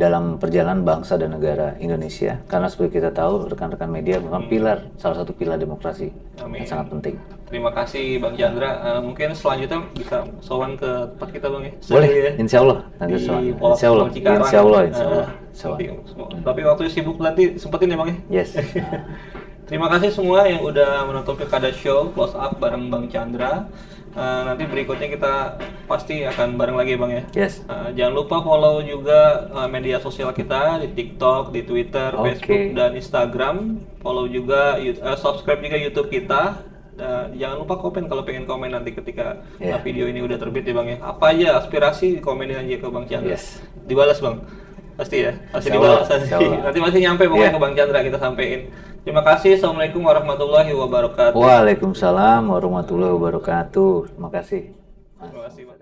dalam perjalanan bangsa dan negara Indonesia. Karena seperti kita tahu, rekan-rekan media memang salah satu pilar demokrasi yang sangat penting. Terima kasih Bang Chandra. Mungkin selanjutnya bisa sowan ke tempat kita Bang ya. Boleh, insya Allah. Insya Allah. Tapi waktu sibuk nanti sempetin ya Bang ya. Yes. Terima kasih semua yang udah menonton Pilkada Show Close Up bareng Bang Chandra. Nanti berikutnya kita pasti akan bareng lagi Bang ya. Yes. Jangan lupa follow juga media sosial kita di TikTok, di Twitter, Facebook, dan Instagram. Follow juga, subscribe juga YouTube kita. Jangan lupa komen kalau pengen komen nanti ketika video ini udah terbit ya Bang ya. Apa aja aspirasi komenin aja ke Bang Chandra. Yes. Dibalas Bang. Pasti ya, pasti dibalas nanti masih nyampe pokoknya ke Bang Chandra kita sampein. Terima kasih. Assalamualaikum warahmatullahi wabarakatuh. Waalaikumsalam warahmatullahi wabarakatuh. Terima kasih. Terima kasih Bang.